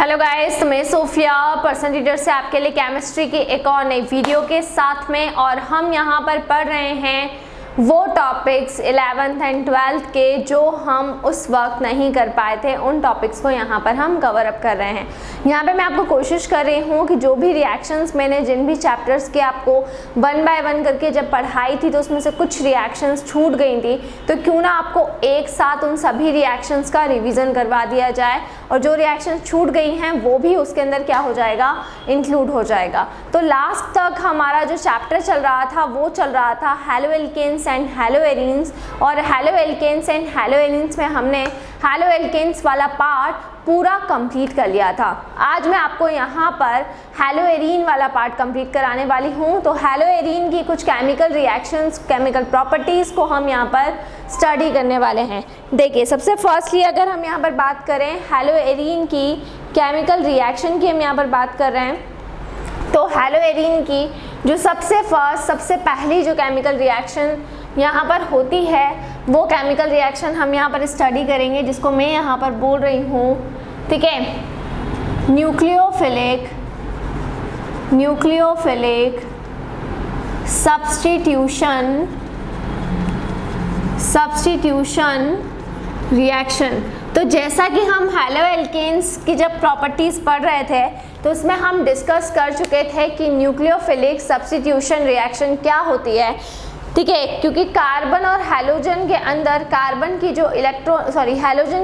Hello guys, मैं Sophia personal teacher से आपके लिए केमिस्ट्री की एक और नई वीडियो के साथ में। और हम यहाँ पर पढ़ रहे हैं वो टॉपिक्स 11th एंड 12th के जो हम उस वक्त नहीं कर पाए थे, उन टॉपिक्स को यहाँ पर हम कवर अप कर रहे हैं। यहाँ पे मैं आपको कोशिश कर रही हूँ कि जो भी रिएक्शंस मैंने जिन भी चैप्टर्स के आपको 1 बाय 1 करके जब पढ़ाई थी तो उसमें से कुछ रिएक्शंस छूट गई थी, तो क्यों ना आपको एक साथ उन सभी रिएक्शंस का रिविज़न करवा दिया जाए और जो रिएक्शंस छूट गई हैं वो भी उसके अंदर क्या हो जाएगा, इंक्लूड हो जाएगा। तो लास्ट तक हमारा जो चैप्टर चल रहा था वो चल रहा था हैलोएल्केन्स एंड हैलोएरीन्स, और हैलोएल्केन्स एंड हैलोएरीन्स में हमने हैलोएल्केन्स वाला पार्ट पूरा कंप्लीट कर लिया था। आज मैं आपको यहाँ पर हैलोएरीन वाला पार्ट कंप्लीट कराने वाली हूँ। तो हैलोएरीन की कुछ केमिकल रिएक्शंस, केमिकल प्रॉपर्टीज़ को हम यहाँ पर स्टडी करने वाले हैं। देखिए, सबसे फर्स्टली अगर हम यहाँ पर बात करें हैलोएरीन की केमिकल रिएक्शन की, हम यहाँ पर बात कर रहे हैं, तो हैलोएरीन की जो सबसे पहली जो केमिकल रिएक्शन यहाँ पर होती है वो केमिकल रिएक्शन हम यहाँ पर स्टडी करेंगे, जिसको मैं यहाँ पर बोल रही हूँ, ठीक है, न्यूक्लियोफिलिक सब्स्टिट्यूशन रिएक्शन। तो जैसा कि हम हैलोएल्केन्स की जब प्रॉपर्टीज़ पढ़ रहे थे तो उसमें हम डिस्कस कर चुके थे कि न्यूक्लियोफिलिक सब्स्टिट्यूशन रिएक्शन क्या होती है, ठीक है, क्योंकि कार्बन और हैलोजन के अंदर हैलोजन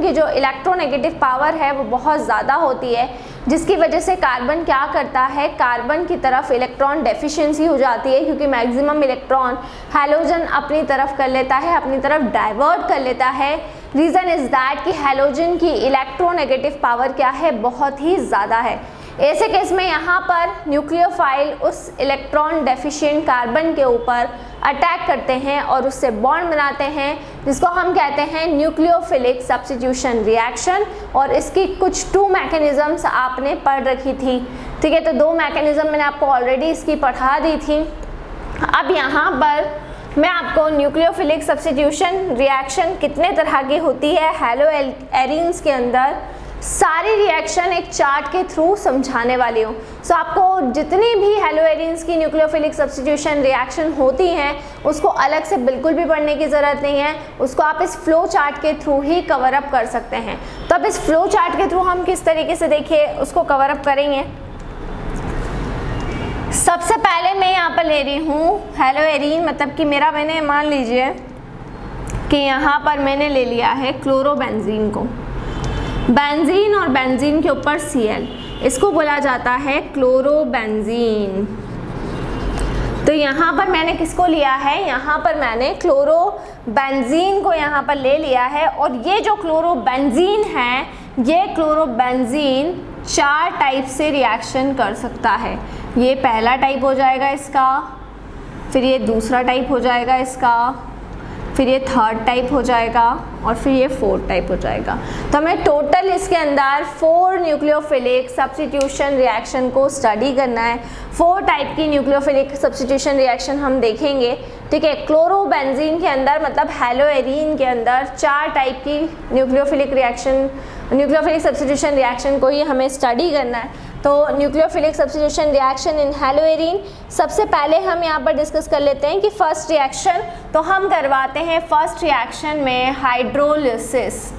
की जो इलेक्ट्रोनेगेटिव पावर है वो बहुत ज़्यादा होती है, जिसकी वजह से कार्बन क्या करता है, कार्बन की तरफ इलेक्ट्रॉन डेफिशिएंसी हो जाती है, क्योंकि मैक्सिमम इलेक्ट्रॉन हैलोजन अपनी तरफ कर लेता है, अपनी तरफ डाइवर्ट कर लेता है। रीज़न इज़ दैट कि हैलोजन की इलेक्ट्रोनेगेटिव पावर क्या है, बहुत ही ज़्यादा है। ऐसे केस में यहाँ पर न्यूक्लियोफाइल उस इलेक्ट्रॉन डेफिशिएंट कार्बन के ऊपर अटैक करते हैं और उससे बॉन्ड बनाते हैं, जिसको हम कहते हैं न्यूक्लियोफिलिक सब्स्टिट्यूशन रिएक्शन। और इसकी कुछ 2 मैकेनिज़म्स आपने पढ़ रखी थी, ठीक है, तो 2 मैकेनिज़्म मैंने आपको ऑलरेडी इसकी पढ़ा दी थी। अब यहाँ पर मैं आपको न्यूक्लियोफिलिक सब्स्टिट्यूशन रिएक्शन कितने तरह की होती है हैलोएरीन्स के अंदर सारी रिएक्शन एक चार्ट के थ्रू समझाने वाली हूँ। सो आपको जितनी भी हैलोएरीन्स की न्यूक्लियोफिलिक सब्स्टिट्यूशन रिएक्शन होती हैं उसको अलग से बिल्कुल भी पढ़ने की ज़रूरत नहीं है, उसको आप इस फ्लो चार्ट के थ्रू ही कवर अप कर सकते हैं। तो अब इस फ्लो चार्ट के थ्रू हम किस तरीके से देखिए उसको कवर अप करेंगे। सबसे पहले मैं यहाँ पर ले रही हूँ हैलोएरीन, मतलब कि मैंने मान लीजिए कि यहाँ पर मैंने ले लिया है क्लोरोबेंजीन को, बेंजीन और बेंजीन के ऊपर Cl, इसको बोला जाता है क्लोरोबेंजीन। तो यहाँ पर मैंने किसको लिया है, यहाँ पर मैंने क्लोरोबेंजीन को यहाँ पर ले लिया है। और ये जो क्लोरोबेंजीन है, ये क्लोरोबेंजीन 4 टाइप से रिएक्शन कर सकता है। ये पहला टाइप हो जाएगा इसका, फिर ये दूसरा टाइप हो जाएगा इसका, फिर ये 3rd टाइप हो जाएगा और फिर ये 4th टाइप हो जाएगा। तो हमें टोटल इसके अंदर 4 न्यूक्लियोफिलिक सब्स्टिट्यूशन रिएक्शन को स्टडी करना है। 4 टाइप की न्यूक्लियोफिलिक सब्स्टिट्यूशन रिएक्शन हम देखेंगे, ठीक है। क्लोरोबेंजीन के अंदर मतलब हैलोएरीन के अंदर 4 टाइप की न्यूक्लियोफिलिक सब्स्टिट्यूशन रिएक्शन को ही हमें स्टडी करना है। तो न्यूक्लियोफिलिक सब्स्टिट्यूशन रिएक्शन इन हैलोएरीन, सबसे पहले हम यहाँ पर डिस्कस कर लेते हैं कि फर्स्ट रिएक्शन तो हम करवाते हैं फर्स्ट रिएक्शन में हाइड्रोलिसिस,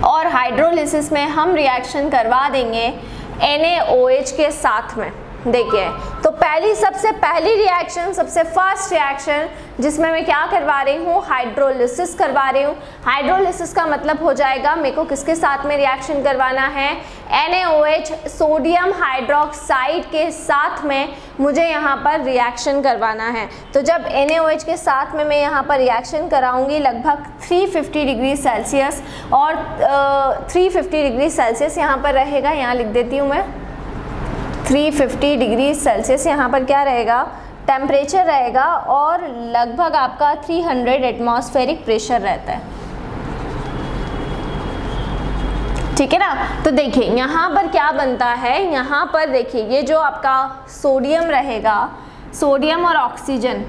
और हाइड्रोलिसिस में हम रिएक्शन करवा देंगे NaOH के साथ में। देखिए, तो सबसे पहली रिएक्शन, सबसे फर्स्ट रिएक्शन जिसमें मैं क्या करवा रही हूँ, हाइड्रोलिसिस करवा रही हूँ। हाइड्रोलिसिस का मतलब हो जाएगा मेरे को किसके साथ में रिएक्शन करवाना है, NaOH सोडियम हाइड्रोक्साइड के साथ में मुझे यहाँ पर रिएक्शन करवाना है। तो जब NaOH के साथ में मैं यहाँ पर रिएक्शन कराऊंगी लगभग 350 डिग्री सेल्सियस, और 350 डिग्री सेल्सियस यहाँ पर रहेगा, यहाँ लिख देती हूँ मैं 350 डिग्री सेल्सियस यहाँ पर क्या रहेगा, टेम्परेचर रहेगा, और लगभग आपका 300 एटमॉस्फेरिक प्रेशर रहता है, ठीक है ना। तो देखिए यहाँ पर क्या बनता है, यहाँ पर देखिए ये जो आपका सोडियम रहेगा, सोडियम और ऑक्सीजन,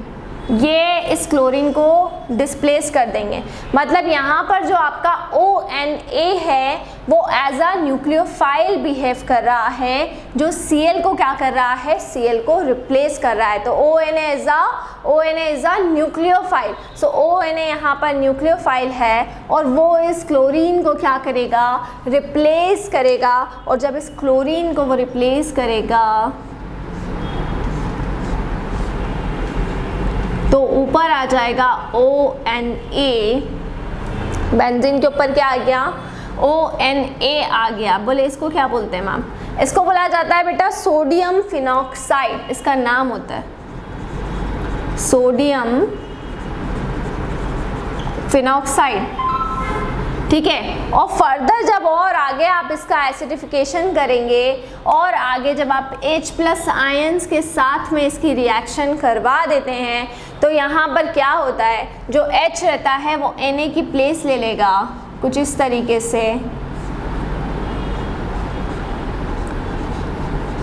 ये इस क्लोरीन को डिस्प्लेस कर देंगे। मतलब यहाँ पर जो आपका ONA है वो एज अ न्यूक्लियोफाइल बिहेव कर रहा है, जो Cl को क्या कर रहा है, Cl को रिप्लेस कर रहा है। तो ONA is a nucleophile. So ONA यहाँ पर न्यूक्लियोफाइल है और वो इस क्लोरीन को क्या करेगा, रिप्लेस करेगा। और जब इस क्लोरीन को वो रिप्लेस करेगा तो ऊपर आ जाएगा ONA, बेंजीन के ऊपर क्या आ गया, ONA आ गया। बोले इसको क्या बोलते हैं मैम, इसको बोला जाता है बेटा सोडियम फिनॉक्साइड, इसका नाम होता है सोडियम फिनॉक्साइड। ठीक है। और फर्दर जब और आगे आप इसका एसिडिफिकेशन करेंगे और आगे जब आप H+ आयंस के साथ में इसकी रिएक्शन करवा देते हैं तो यहाँ पर क्या होता है, जो H रहता है वो Na की प्लेस ले लेगा कुछ इस तरीके से,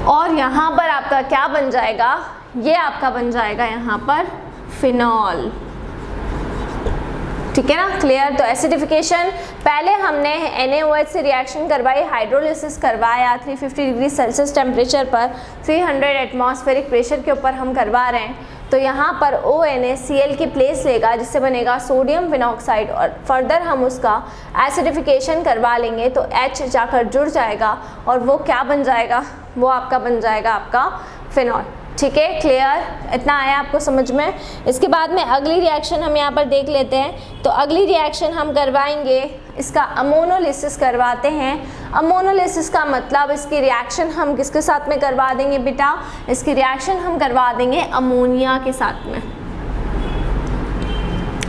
और यहाँ पर आपका क्या बन जाएगा, ये आपका बन जाएगा यहाँ पर फिनॉल। ठीक है ना, क्लियर। तो एसिडिफिकेशन पहले हमने NaOH से रिएक्शन करवाई, हाइड्रोलिसिस करवाया 350 डिग्री सेल्सियस टेम्परेचर पर 300 एटमॉस्फेरिक प्रेशर के ऊपर हम करवा रहे हैं। तो यहाँ पर ONA Cl की प्लेस लेगा जिससे बनेगा सोडियम फिनॉक्साइड, और फर्दर हम उसका एसिडिफिकेशन करवा लेंगे तो H जाकर जुड़ जाएगा और वो क्या बन जाएगा, वो आपका बन जाएगा आपका फिनॉल। ठीक है, क्लियर, इतना आया आपको समझ में। इसके बाद में अगली रिएक्शन हम यहाँ पर देख लेते हैं। तो अगली रिएक्शन हम करवाएंगे, इसका अमोनोलिसिस करवाते हैं। अमोनोलिसिस का मतलब इसकी रिएक्शन हम किसके साथ में करवा देंगे बेटा, इसकी रिएक्शन हम करवा देंगे अमोनिया के साथ में।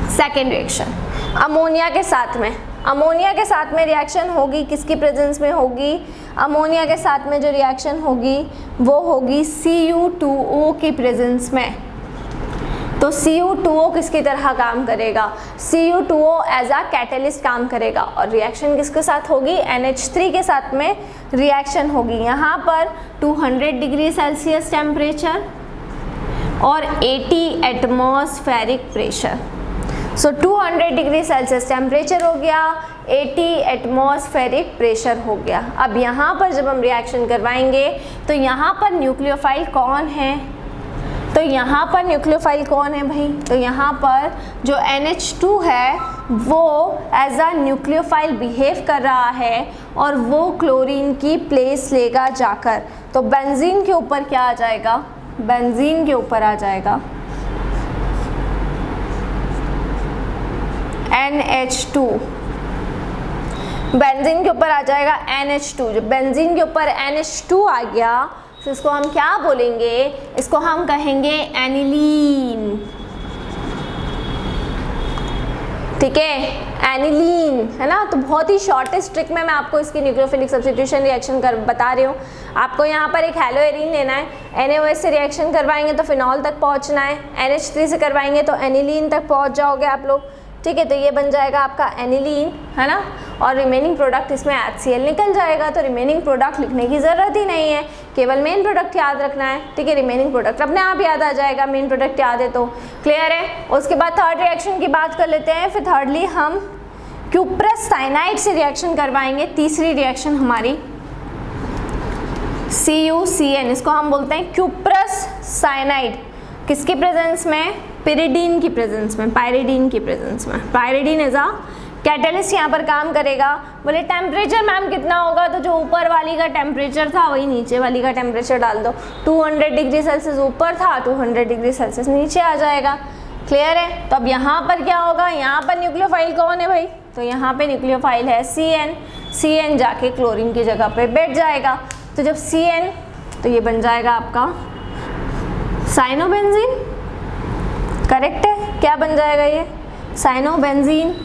सेकेंड रिएक्शन अमोनिया के साथ में, अमोनिया के साथ में रिएक्शन होगी किसकी प्रेजेंस में होगी, अमोनिया के साथ में जो रिएक्शन होगी वो होगी Cu2O की प्रेजेंस में। तो Cu2O किसकी तरह काम करेगा, Cu2O एज अ कैटलिस्ट काम करेगा, और रिएक्शन किसके साथ होगी, NH3 के साथ में रिएक्शन होगी। यहाँ पर 200 डिग्री सेल्सियस टेम्परेचर और 80 एटमॉस्फेरिक प्रेशर। सो 200 डिग्री सेल्सियस टेम्परेचर हो गया, 80 एटमॉस्फेरिक प्रेशर हो गया। अब यहाँ पर जब हम रिएक्शन करवाएंगे तो यहाँ पर न्यूक्लियोफाइल कौन है, तो यहाँ पर न्यूक्लियोफाइल कौन है भाई, तो यहाँ पर जो NH2 है वो एज अ न्यूक्लियोफाइल बिहेव कर रहा है और वो क्लोरीन की प्लेस लेगा जाकर। तो बेंजीन के ऊपर क्या आ जाएगा, बेंजीन के ऊपर आ जाएगा NH2, बेंजीन के ऊपर आ जाएगा NH2। जब बेंजीन के ऊपर NH2 आ गया तो इसको हम क्या बोलेंगे, इसको हम कहेंगे एनिलीन। ठीक है, एनिलीन है ना। तो बहुत ही शॉर्टेस्ट ट्रिक में मैं आपको इसकी न्यूक्लियोफिलिक सब्स्टिट्यूशन रिएक्शन कर बता रही हूँ। आपको यहाँ पर एक हेलोएरीन लेना है, NaOH से रिएक्शन करवाएंगे तो फिनॉल तक पहुँचना है, NH3 से करवाएंगे तो एनिलीन तक पहुँच जाओगे आप लोग। ठीक है, तो ये बन जाएगा आपका एनिलीन है ना, और रिमेनिंग प्रोडक्ट इसमें HCl निकल जाएगा। तो रिमेनिंग प्रोडक्ट लिखने की ज़रूरत ही नहीं है, केवल मेन प्रोडक्ट याद रखना है। ठीक है, रिमेनिंग प्रोडक्ट अपने आप याद आ जाएगा, मेन प्रोडक्ट याद है तो क्लियर है। उसके बाद थर्ड रिएक्शन की बात कर लेते हैं। फिर थर्डली हम क्यूप्रस साइनाइड से रिएक्शन करवाएंगे। तीसरी रिएक्शन हमारी CuCN, इसको हम बोलते हैं क्यूप्रस साइनाइड। किसकी प्रेजेंस में, पिरिडीन की प्रेजेंस में, पायरिडीन की प्रेजेंस में। पायरिडीन एज अ कैटलिस्ट यहाँ पर काम करेगा। बोले टेम्परेचर मैम कितना होगा, तो जो ऊपर वाली का टेम्परेचर था वही नीचे वाली का टेम्परेचर डाल दो। 200 डिग्री सेल्सियस ऊपर था, 200 डिग्री सेल्सियस नीचे आ जाएगा। क्लियर है। तो अब यहाँ पर क्या होगा, यहाँ पर न्यूक्लियोफाइल कौन है भाई, तो यहाँ पे न्यूक्लियोफाइल है CN जाके क्लोरीन की जगह पे बैठ जाएगा। तो जब CN, तो ये बन जाएगा आपका साइनोबेंजीन। करेक्ट है, क्या बन जाएगा ये, साइनोबेंजीन।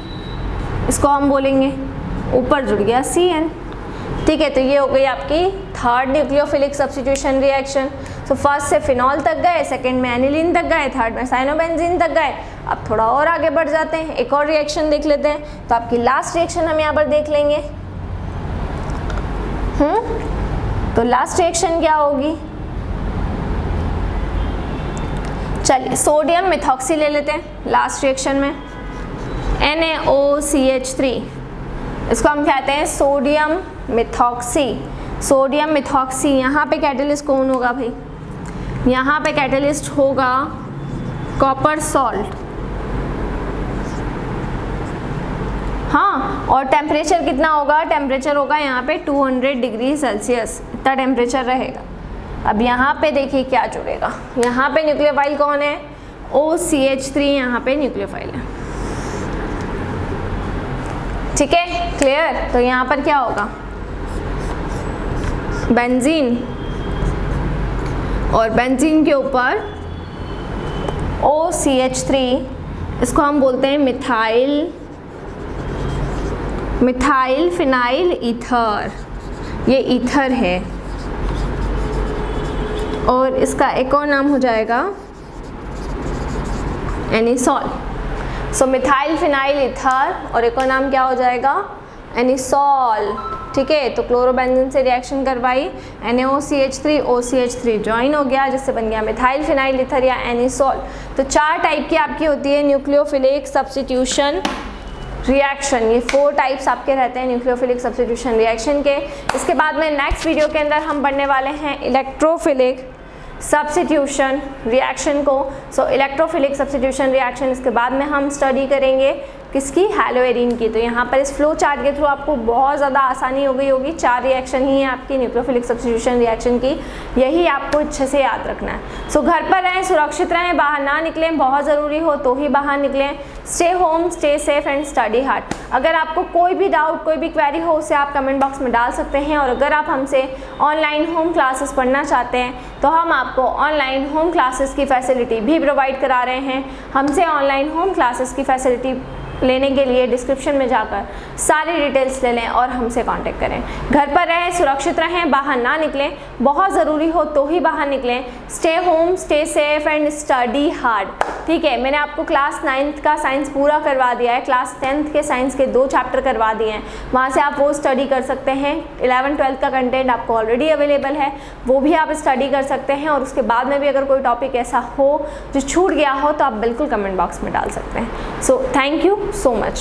इसको हम बोलेंगे, ऊपर जुड़ गया CN। ठीक है, तो ये हो गई आपकी थर्ड न्यूक्लियोफिलिक सब्स्टिट्यूशन रिएक्शन। तो फर्स्ट से फिनॉल तक गए, सेकंड में एनिलीन तक गए, थर्ड में साइनोबेंजीन तक गए। अब थोड़ा और आगे बढ़ जाते हैं, एक और रिएक्शन देख लेते हैं। तो आपकी लास्ट रिएक्शन हम यहाँ पर देख लेंगे। तो लास्ट रिएक्शन क्या होगी, चलिए सोडियम मिथॉक्सी ले लेते हैं लास्ट रिएक्शन में, NaOCH3, इसको हम कहते हैं सोडियम मिथॉक्सी। सोडियम मिथॉक्सी, यहाँ पे कैटलिस्ट कौन होगा भाई? यहाँ पे कैटलिस्ट होगा कॉपर सॉल्ट। हाँ, और टेम्परेचर कितना होगा? टेम्परेचर होगा यहाँ पे 200 डिग्री सेल्सियस, इतना टेम्परेचर रहेगा। अब यहाँ पे देखिए क्या जुड़ेगा, यहाँ पे न्यूक्लियोफाइल कौन है? OCH3 यहाँ पे न्यूक्लियोफाइल है। ठीक है, क्लियर? तो यहाँ पर क्या होगा? बेंजीन, और बेंजीन के ऊपर OCH3, इसको हम बोलते हैं मिथाइल फिनाइल ईथर, ये ईथर है, और इसका एक और नाम हो जाएगा एनिसॉल। सो मिथाइल फिनाइल ईथर और एक और नाम क्या हो जाएगा? एनिसॉल। ठीक है, तो क्लोरोबेंजीन से रिएक्शन करवाई, NaOCH3 OCH3 ज्वाइन हो गया, जिससे बन गया मिथाइल फिनाइल ईथर या एनिसॉल। तो 4 टाइप की आपकी होती है न्यूक्लियोफिलिक सब्स्टिट्यूशन रिएक्शन, ये 4 टाइप्स आपके रहते हैं न्यूक्लियोफिलिक सब्स्टिट्यूशन रिएक्शन के। इसके बाद में नेक्स्ट वीडियो के अंदर हम पढ़ने वाले हैं इलेक्ट्रोफिलिक सब्स्टिट्यूशन रिएक्शन को। सो इलेक्ट्रोफिलिक सब्स्टिट्यूशन रिएक्शन इसके बाद में हम स्टडी करेंगे किसकी? हैलोएरिन की। तो यहाँ पर इस फ्लो चार्ट के थ्रू आपको बहुत ज़्यादा आसानी हो गई होगी। 4 रिएक्शन ही है आपकी न्यूक्लियोफिलिक सब्स्टिट्यूशन रिएक्शन की, यही आपको अच्छे से याद रखना है। सो घर पर रहें, सुरक्षित रहें, बाहर ना निकलें, बहुत ज़रूरी हो तो ही बाहर निकलें। Stay home, stay safe and study hard. अगर आपको कोई भी डाउट, कोई भी क्वेरी हो, उसे आप कमेंट बॉक्स में डाल सकते हैं। और अगर आप हमसे ऑनलाइन होम क्लासेस पढ़ना चाहते हैं तो हम आपको ऑनलाइन होम क्लासेस की फैसिलिटी भी प्रोवाइड करा रहे हैं। हमसे ऑनलाइन होम क्लासेस की फैसिलिटी लेने के लिए डिस्क्रिप्शन में जाकर सारी डिटेल्स ले लें और हमसे कांटेक्ट करें। घर पर रहें, सुरक्षित रहें, बाहर ना निकलें, बहुत ज़रूरी हो तो ही बाहर निकलें। Stay home, stay safe and study hard. ठीक है, मैंने आपको क्लास 9th का साइंस पूरा करवा दिया है, क्लास 10th के साइंस के 2 चैप्टर करवा दिए हैं, वहाँ से आप वो स्टडी कर सकते हैं। 11th 12th का कंटेंट आपको ऑलरेडी अवेलेबल है, वो भी आप स्टडी कर सकते हैं। और उसके बाद में भी अगर कोई टॉपिक ऐसा हो जो छूट गया हो तो आप बिल्कुल कमेंट बॉक्स में डाल सकते हैं। So thank you so much.